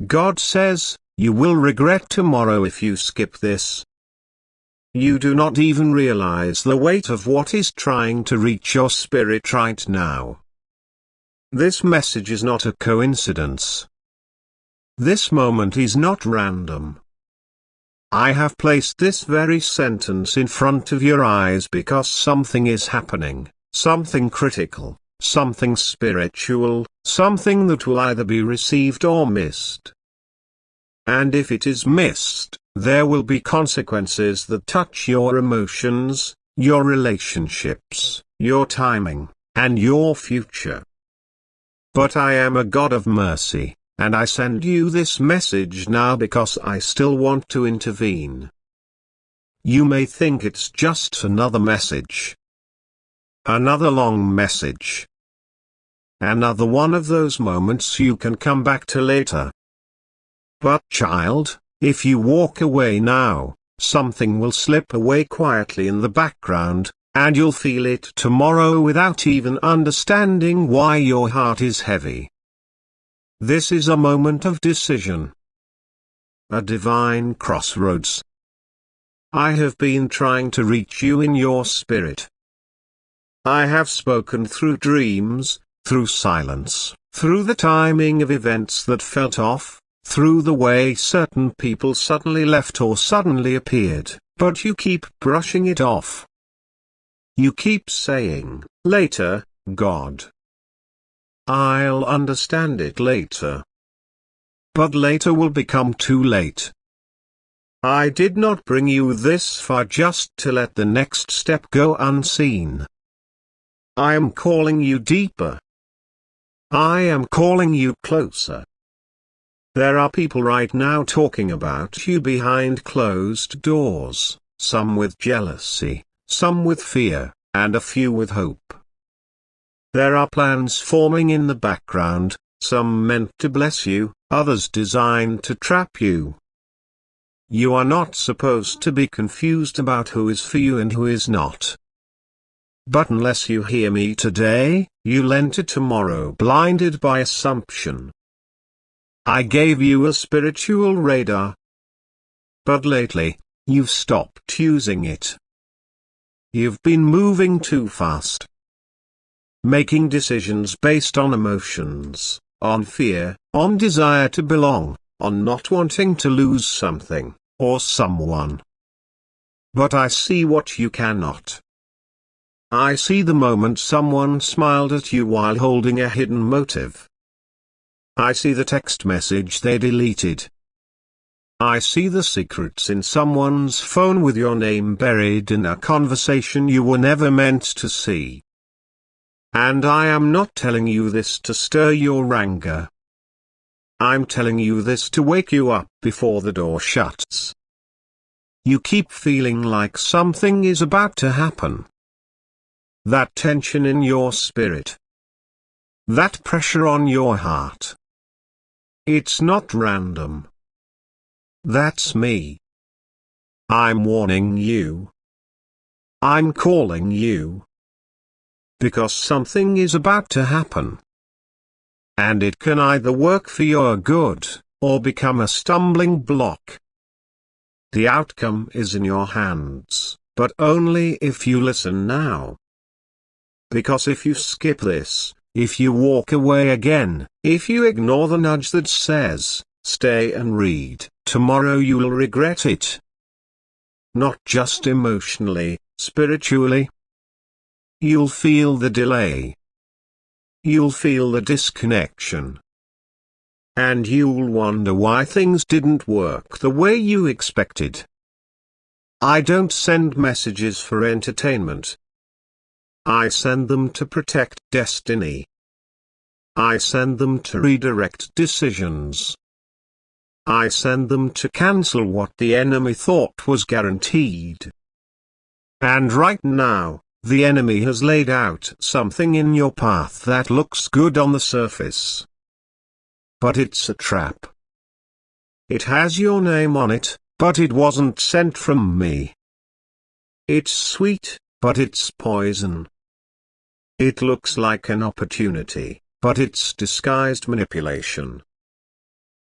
God says, you will regret tomorrow if you skip this. You do not even realize the weight of what is trying to reach your spirit right now. This message is not a coincidence. This moment is not random. I have placed this very sentence in front of your eyes because something is happening, something critical, something spiritual, something that will either be received or missed. And if it is missed, there will be consequences that touch your emotions, your relationships, your timing, and your future. But I am a God of mercy, and I send you this message now because I still want to intervene. You may think it's just another message. Another long message. Another one of those moments you can come back to later. But child, if you walk away now, something will slip away quietly in the background, and you'll feel it tomorrow without even understanding why your heart is heavy. This is a moment of decision. A divine crossroads. I have been trying to reach you in your spirit. I have spoken through dreams, through silence, through the timing of events that felt off, through the way certain people suddenly left or suddenly appeared, but you keep brushing it off. You keep saying, later, God. I'll understand it later. But later will become too late. I did not bring you this far just to let the next step go unseen. I am calling you deeper. I am calling you closer. There are people right now talking about you behind closed doors, some with jealousy, some with fear, and a few with hope. There are plans forming in the background, some meant to bless you, others designed to trap you. You are not supposed to be confused about who is for you and who is not. But unless you hear me today, you'll enter tomorrow blinded by assumption. I gave you a spiritual radar. But lately, you've stopped using it. You've been moving too fast. Making decisions based on emotions, on fear, on desire to belong, on not wanting to lose something, or someone. But I see what you cannot. I see the moment someone smiled at you while holding a hidden motive. I see the text message they deleted. I see the secrets in someone's phone with your name buried in a conversation you were never meant to see. And I am not telling you this to stir your anger. I'm telling you this to wake you up before the door shuts. You keep feeling like something is about to happen. That tension in your spirit. That pressure on your heart. It's not random. That's me. I'm warning you. I'm calling you. Because something is about to happen. And it can either work for your good, or become a stumbling block. The outcome is in your hands, but only if you listen now. Because if you skip this, if you walk away again, if you ignore the nudge that says, stay and read, tomorrow you'll regret it. Not just emotionally, spiritually. You'll feel the delay. You'll feel the disconnection. And you'll wonder why things didn't work the way you expected. I don't send messages for entertainment. I send them to protect destiny. I send them to redirect decisions. I send them to cancel what the enemy thought was guaranteed. And right now, the enemy has laid out something in your path that looks good on the surface. But it's a trap. It has your name on it, but it wasn't sent from me. It's sweet, but it's poison. It looks like an opportunity, but it's disguised manipulation.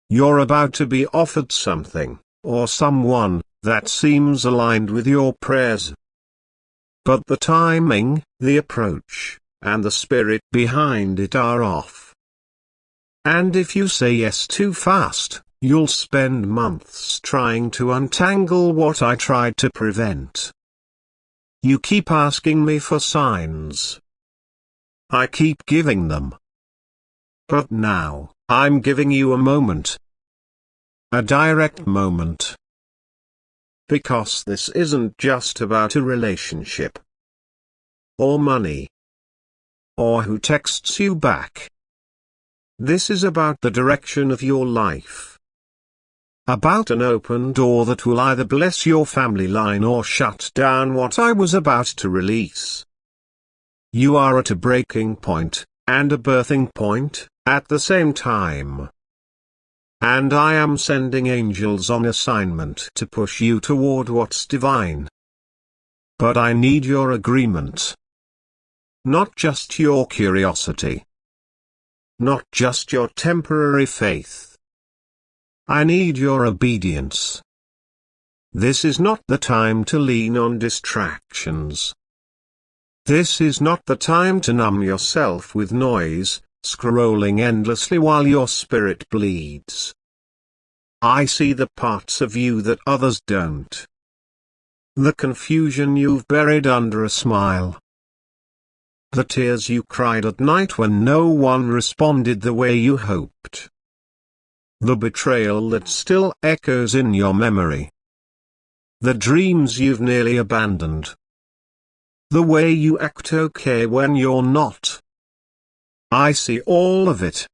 You're about to be offered something, or someone, that seems aligned with your prayers. But the timing, the approach, and the spirit behind it are off. And if you say yes too fast, you'll spend months trying to untangle what I tried to prevent. You keep asking me for signs. I keep giving them. But now, I'm giving you a moment. A direct moment. Because this isn't just about a relationship. Or money. Or who texts you back. This is about the direction of your life. About an open door that will either bless your family line or shut down what I was about to release. You are at a breaking point, and a birthing point, at the same time. And I am sending angels on assignment to push you toward what's divine. But I need your agreement. Not just your curiosity. Not just your temporary faith. I need your obedience. This is not the time to lean on distractions. This is not the time to numb yourself with noise, scrolling endlessly while your spirit bleeds. I see the parts of you that others don't. The confusion you've buried under a smile. The tears you cried at night when no one responded the way you hoped. The betrayal that still echoes in your memory. The dreams you've nearly abandoned. The way you act okay when you're not. I see all of it.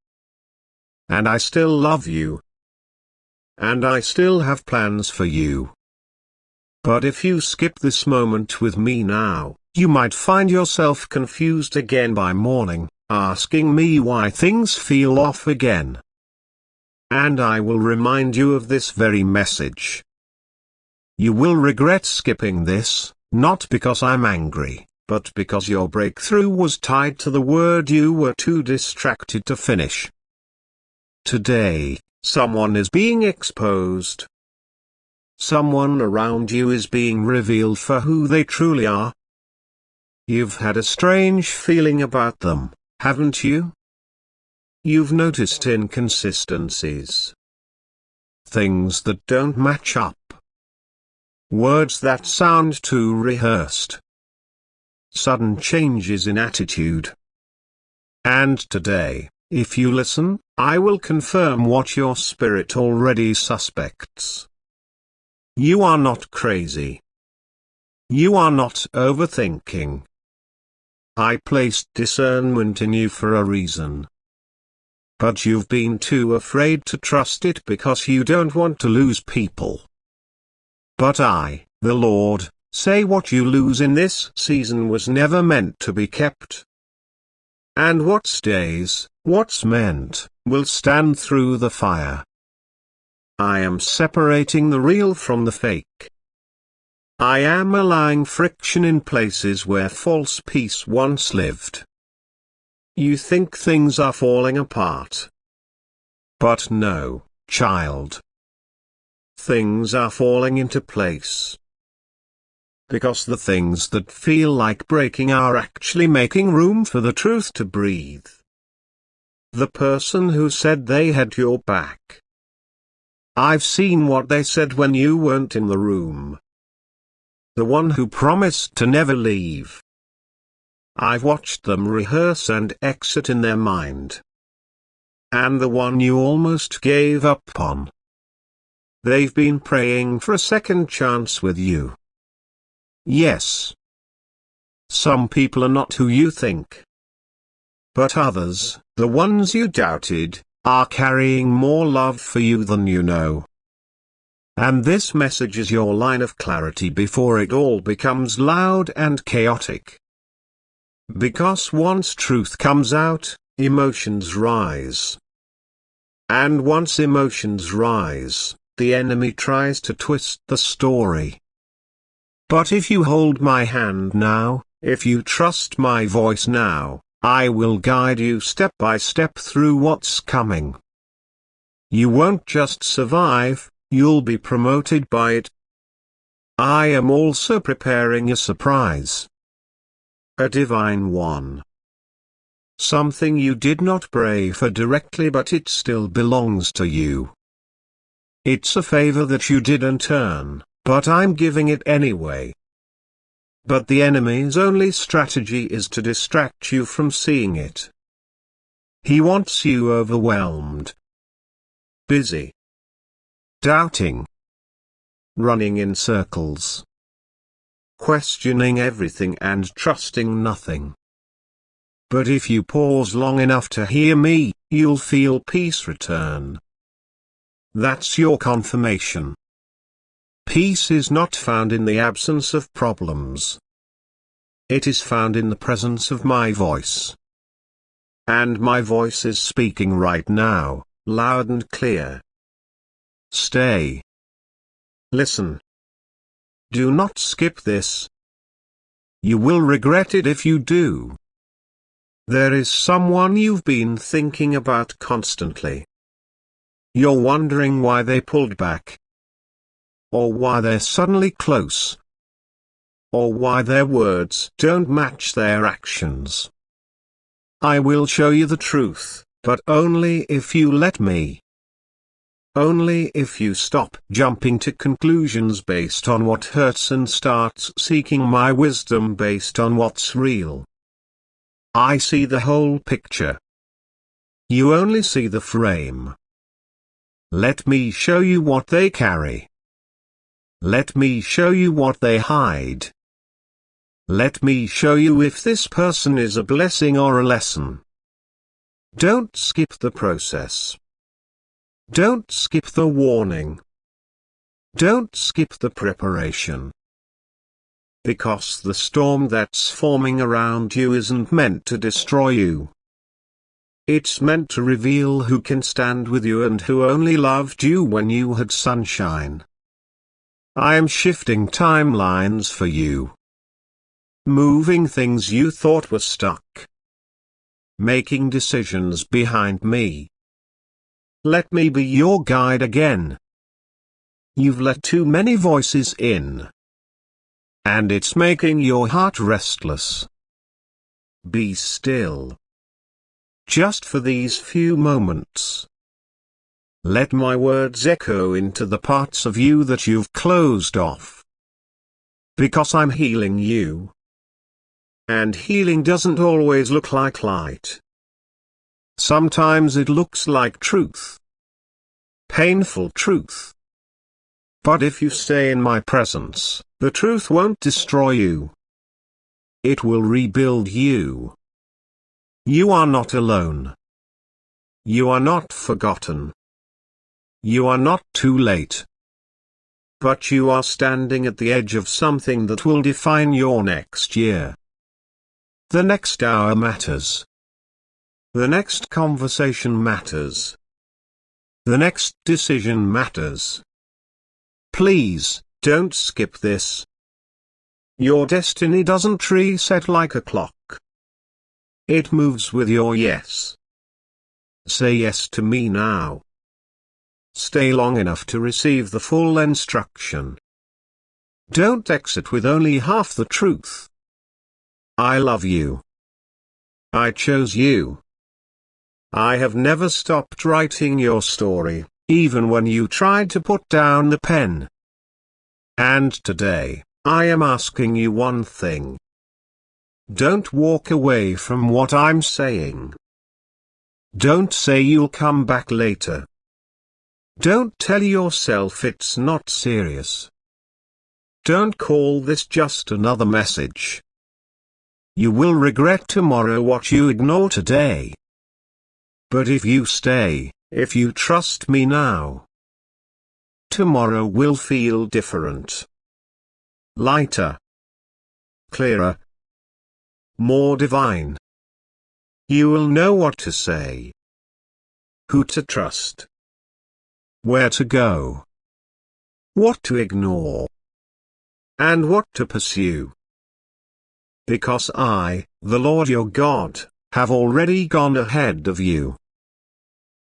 And I still love you. And I still have plans for you. But if you skip this moment with me now, you might find yourself confused again by morning, asking me why things feel off again. And I will remind you of this very message. You will regret skipping this, not because I'm angry, but because your breakthrough was tied to the word you were too distracted to finish. Today, someone is being exposed. Someone around you is being revealed for who they truly are. You've had a strange feeling about them, haven't you? You've noticed inconsistencies. Things that don't match up. Words that sound too rehearsed. Sudden changes in attitude. And today, if you listen, I will confirm what your spirit already suspects. You are not crazy. You are not overthinking. I placed discernment in you for a reason. But you've been too afraid to trust it because you don't want to lose people. But I, the Lord, say what you lose in this season was never meant to be kept. And what stays, what's meant, will stand through the fire. I am separating the real from the fake. I am allowing friction in places where false peace once lived. You think things are falling apart. But no, child. Things are falling into place. Because the things that feel like breaking are actually making room for the truth to breathe. The person who said they had your back. I've seen what they said when you weren't in the room. The one who promised to never leave. I've watched them rehearse and exit in their mind. And the one you almost gave up on. They've been praying for a second chance with you. Yes. Some people are not who you think. But others, the ones you doubted, are carrying more love for you than you know. And this message is your line of clarity before it all becomes loud and chaotic. Because once truth comes out, emotions rise. And once emotions rise, the enemy tries to twist the story. But if you hold my hand now, if you trust my voice now, I will guide you step by step through what's coming. You won't just survive, you'll be promoted by it. I am also preparing a surprise. A divine one. Something you did not pray for directly, but it still belongs to you. It's a favor that you didn't earn, but I'm giving it anyway. But the enemy's only strategy is to distract you from seeing it. He wants you overwhelmed, busy, doubting, running in circles, questioning everything and trusting nothing. But if you pause long enough to hear me, you'll feel peace return. That's your confirmation. Peace is not found in the absence of problems. It is found in the presence of my voice. And my voice is speaking right now, loud and clear. Stay. Listen. Do not skip this. You will regret it if you do. There is someone you've been thinking about constantly. You're wondering why they pulled back. Or why they're suddenly close. Or why their words don't match their actions. I will show you the truth, but only if you let me. Only if you stop jumping to conclusions based on what hurts and start seeking my wisdom based on what's real. I see the whole picture. You only see the frame. Let me show you what they carry. Let me show you what they hide. Let me show you if this person is a blessing or a lesson. Don't skip the process. Don't skip the warning. Don't skip the preparation. Because the storm that's forming around you isn't meant to destroy you. It's meant to reveal who can stand with you and who only loved you when you had sunshine. I am shifting timelines for you. Moving things you thought were stuck. Making decisions behind me. Let me be your guide again. You've let too many voices in. And it's making your heart restless. Be still. Just for these few moments. Let my words echo into the parts of you that you've closed off. Because I'm healing you. And healing doesn't always look like light. Sometimes it looks like truth. Painful truth. But if you stay in my presence, the truth won't destroy you. It will rebuild you. You are not alone. You are not forgotten. You are not too late. But you are standing at the edge of something that will define your next year. The next hour matters. The next conversation matters. The next decision matters. Please, don't skip this. Your destiny doesn't reset like a clock. It moves with your yes. Say yes to me now. Stay long enough to receive the full instruction. Don't exit with only half the truth. I love you. I chose you. I have never stopped writing your story, even when you tried to put down the pen. And today, I am asking you one thing. Don't walk away from what I'm saying. Don't say you'll come back later. Don't tell yourself it's not serious. Don't call this just another message. You will regret tomorrow what you ignore today. But if you stay, if you trust me now, tomorrow will feel different. Lighter. Clearer. More divine. You will know what to say. Who to trust. Where to go. What to ignore. And what to pursue. Because I, the Lord your God, have already gone ahead of you.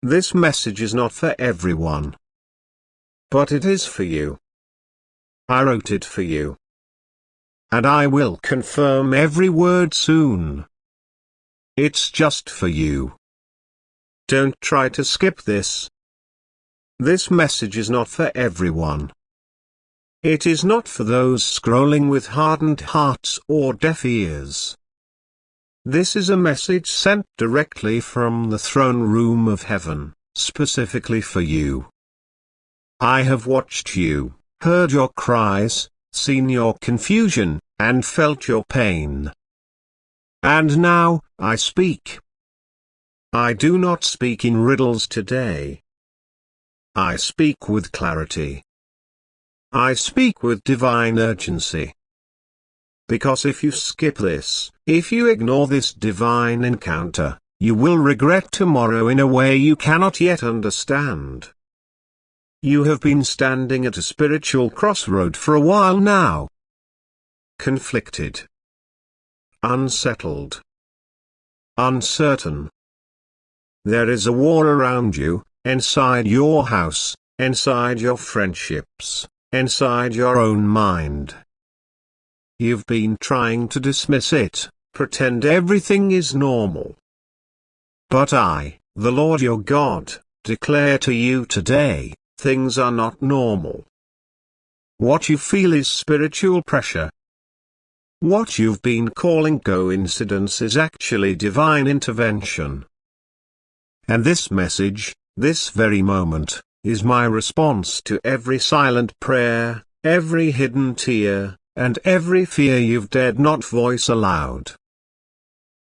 This message is not for everyone. But it is for you. I wrote it for you. And I will confirm every word soon. It's just for you. Don't try to skip this. This message is not for everyone. It is not for those scrolling with hardened hearts or deaf ears. This is a message sent directly from the throne room of heaven, specifically for you. I have watched you, heard your cries, seen your confusion, and felt your pain. And now, I speak. I do not speak in riddles today. I speak with clarity. I speak with divine urgency. Because if you skip this, if you ignore this divine encounter, you will regret tomorrow in a way you cannot yet understand. You have been standing at a spiritual crossroad for a while now. Conflicted. Unsettled. Uncertain. There is a war around you, inside your house, inside your friendships, inside your own mind. You've been trying to dismiss it, pretend everything is normal. But I, the Lord your God, declare to you today, things are not normal. What you feel is spiritual pressure. What you've been calling coincidence is actually divine intervention. And this message, this very moment, is my response to every silent prayer, every hidden tear, and every fear you've dared not voice aloud.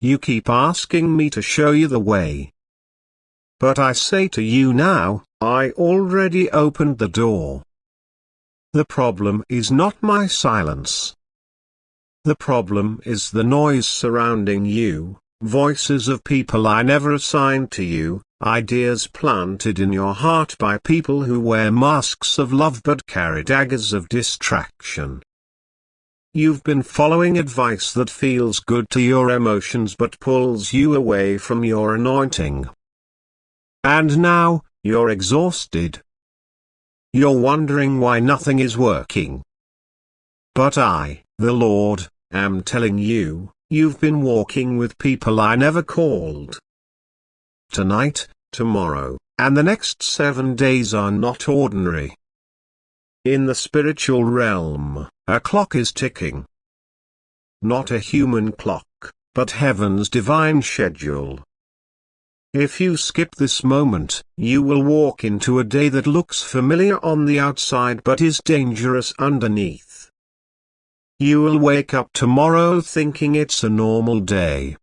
You keep asking me to show you the way. But I say to you now, I already opened the door. The problem is not my silence. The problem is the noise surrounding you, voices of people I never assigned to you, ideas planted in your heart by people who wear masks of love but carry daggers of distraction. You've been following advice that feels good to your emotions but pulls you away from your anointing. And now, you're exhausted. You're wondering why nothing is working. But I, the Lord, am telling you, you've been walking with people I never called. Tonight, tomorrow, and the next 7 days are not ordinary. In the spiritual realm, a clock is ticking. Not a human clock, but heaven's divine schedule. If you skip this moment, you will walk into a day that looks familiar on the outside but is dangerous underneath. You will wake up tomorrow thinking it's a normal day.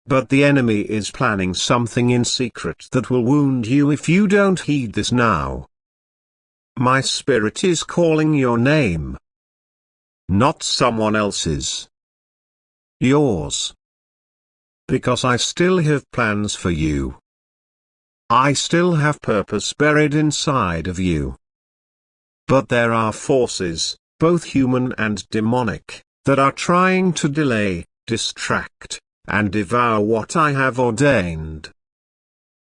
But the enemy is planning something in secret that will wound you if you don't heed this now. My spirit is calling your name. Not someone else's. Yours. Because I still have plans for you. I still have purpose buried inside of you. But there are forces, both human and demonic, that are trying to delay, distract, and devour what I have ordained.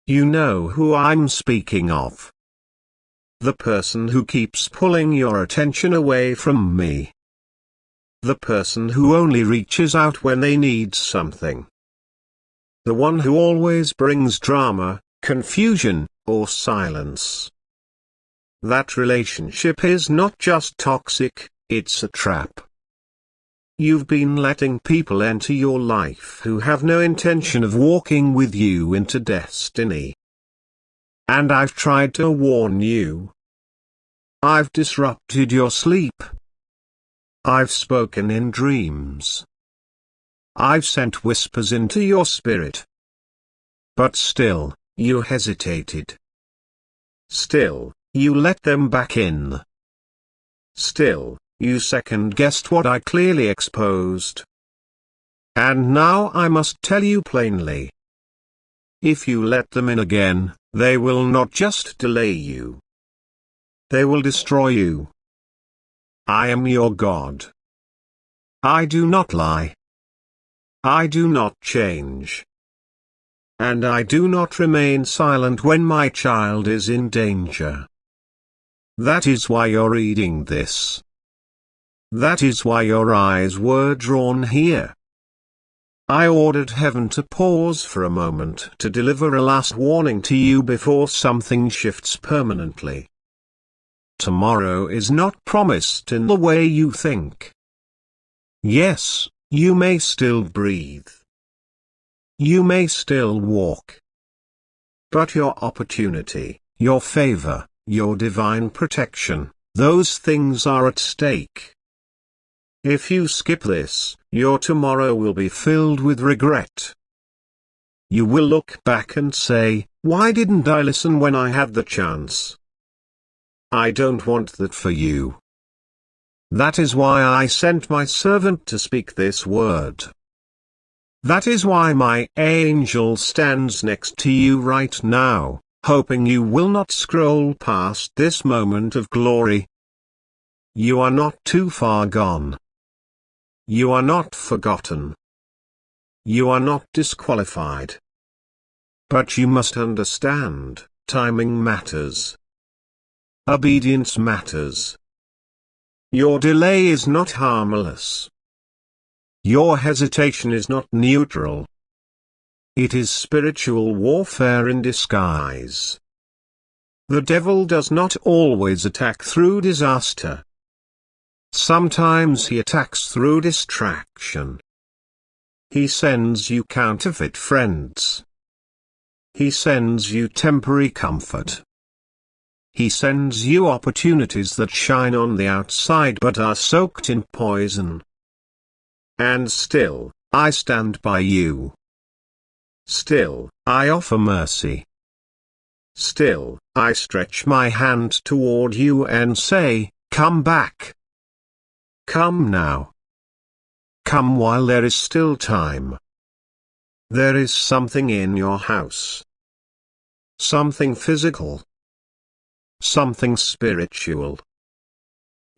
You know who I'm speaking of. The person who keeps pulling your attention away from me. The person who only reaches out when they need something. The one who always brings drama, confusion, or silence. That relationship is not just toxic, it's a trap. You've been letting people enter your life who have no intention of walking with you into destiny. And I've tried to warn you. I've disrupted your sleep. I've spoken in dreams. I've sent whispers into your spirit. But still, you hesitated. Still, you let them back in. Still, you second-guessed what I clearly exposed. And now I must tell you plainly. If you let them in again, they will not just delay you. They will destroy you. I am your God. I do not lie. I do not change. and I do not remain silent when my child is in danger. That is why you're reading this. That is why your eyes were drawn here. I ordered heaven to pause for a moment to deliver a last warning to you before something shifts permanently. Tomorrow is not promised in the way you think. Yes, you may still breathe. You may still walk. But your opportunity, your favor, your divine protection, those things are at stake. If you skip this, your tomorrow will be filled with regret. You will look back and say, why didn't I listen when I had the chance? I don't want that for you. That is why I sent my servant to speak this word. That is why my angel stands next to you right now, hoping you will not scroll past this moment of glory. You are not too far gone. You are not forgotten. You are not disqualified. But you must understand, timing matters. Obedience matters. Your delay is not harmless. Your hesitation is not neutral. It is spiritual warfare in disguise. The devil does not always attack through disaster. Sometimes he attacks through distraction. He sends you counterfeit friends. He sends you temporary comfort. He sends you opportunities that shine on the outside but are soaked in poison. And still, I stand by you. Still, I offer mercy. Still, I stretch my hand toward you and say, come back. Come now. Come while there is still time. There is something in your house. Something physical. Something spiritual.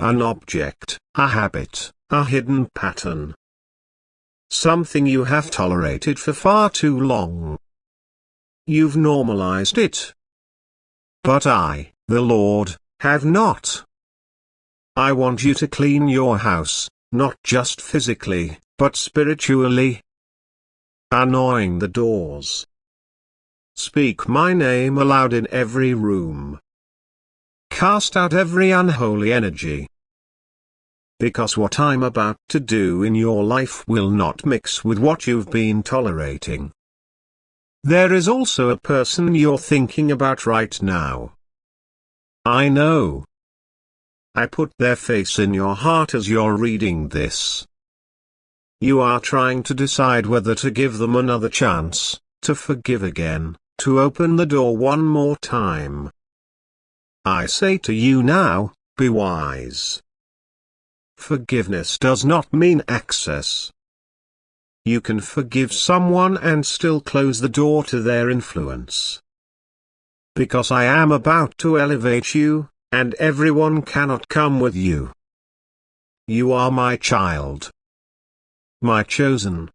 An object, a habit, a hidden pattern. Something you have tolerated for far too long. You've normalized it. But I, the Lord, have not. I want you to clean your house, not just physically, but spiritually. Annoying the doors. Speak my name aloud in every room. Cast out every unholy energy. Because what I'm about to do in your life will not mix with what you've been tolerating. There is also a person you're thinking about right now. I know. I put their face in your heart as you're reading this. You are trying to decide whether to give them another chance, to forgive again, to open the door one more time. I say to you now, be wise. Forgiveness does not mean access. You can forgive someone and still close the door to their influence. Because I am about to elevate you, and everyone cannot come with you. You are my child. My chosen.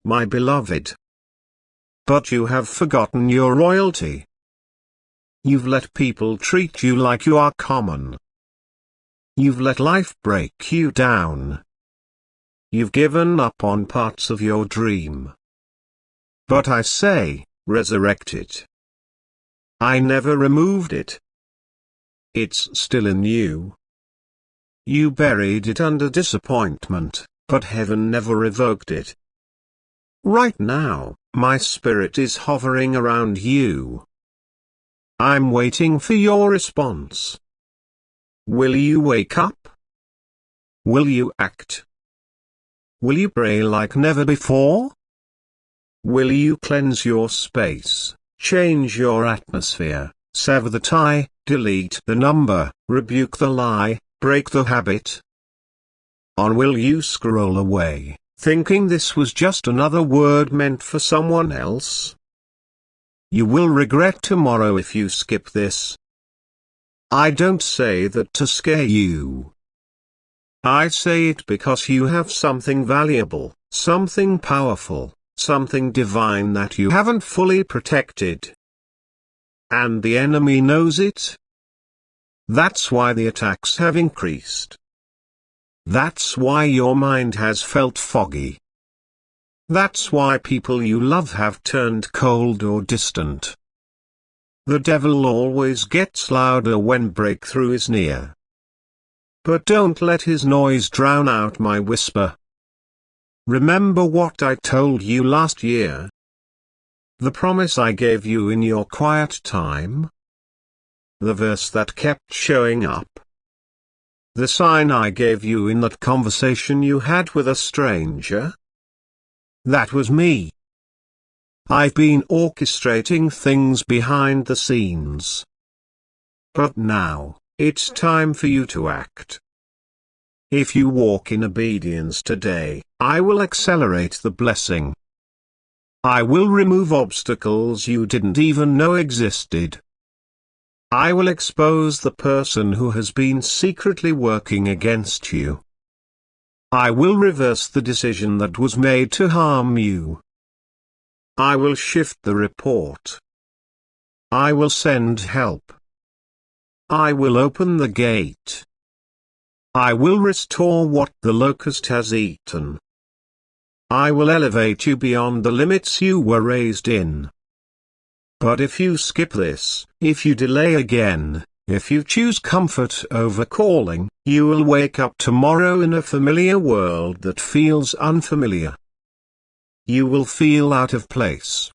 My beloved. But you have forgotten your royalty. You've let people treat you like you are common. You've let life break you down. You've given up on parts of your dream. But I say, resurrect it. I never removed it. It's still in you. You buried it under disappointment, but heaven never revoked it. Right now, my spirit is hovering around you. I'm waiting for your response. Will you wake up? Will you act? Will you pray like never before? Will you cleanse your space, change your atmosphere, sever the tie, delete the number, rebuke the lie, break the habit? Or will you scroll away, thinking this was just another word meant for someone else? You will regret tomorrow if you skip this. I don't say that to scare you. I say it because you have something valuable, something powerful, something divine that you haven't fully protected. And the enemy knows it. That's why the attacks have increased. That's why your mind has felt foggy. That's why people you love have turned cold or distant. The devil always gets louder when breakthrough is near. But don't let his noise drown out my whisper. Remember what I told you last year? The promise I gave you in your quiet time? The verse that kept showing up? The sign I gave you in that conversation you had with a stranger? That was me. I've been orchestrating things behind the scenes. But now, it's time for you to act. If you walk in obedience today, I will accelerate the blessing. I will remove obstacles you didn't even know existed. I will expose the person who has been secretly working against you. I will reverse the decision that was made to harm you. I will shift the report. I will send help. I will open the gate. I will restore what the locust has eaten. I will elevate you beyond the limits you were raised in. But if you skip this, if you delay again, if you choose comfort over calling, you will wake up tomorrow in a familiar world that feels unfamiliar. You will feel out of place.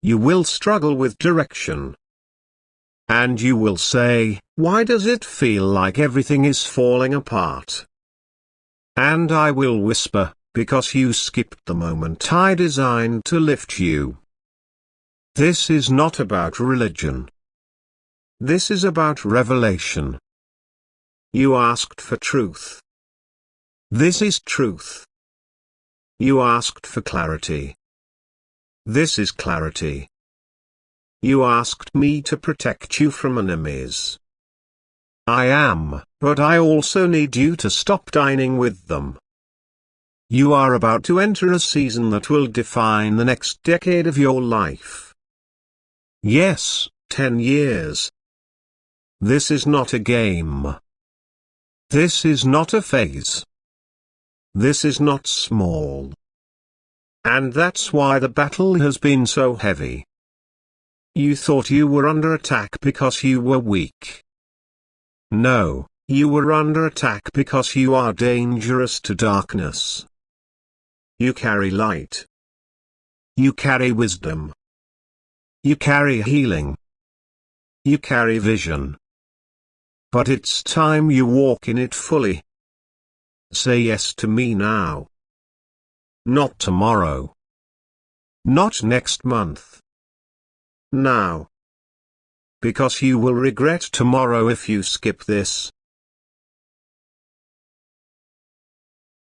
You will struggle with direction. And you will say, why does it feel like everything is falling apart? And I will whisper, because you skipped the moment I designed to lift you. This is not about religion. This is about revelation. You asked for truth. This is truth. You asked for clarity. This is clarity. You asked me to protect you from enemies. I am, but I also need you to stop dining with them. You are about to enter a season that will define the next decade of your life. Yes, 10 years. This is not a game. This is not a phase. This is not small. And that's why the battle has been so heavy. You thought you were under attack because you were weak. No, you were under attack because you are dangerous to darkness. You carry light. You carry wisdom. You carry healing. You carry vision. But it's time you walk in it fully. Say yes to me now. Not tomorrow. Not next month. Now. Because you will regret tomorrow if you skip this.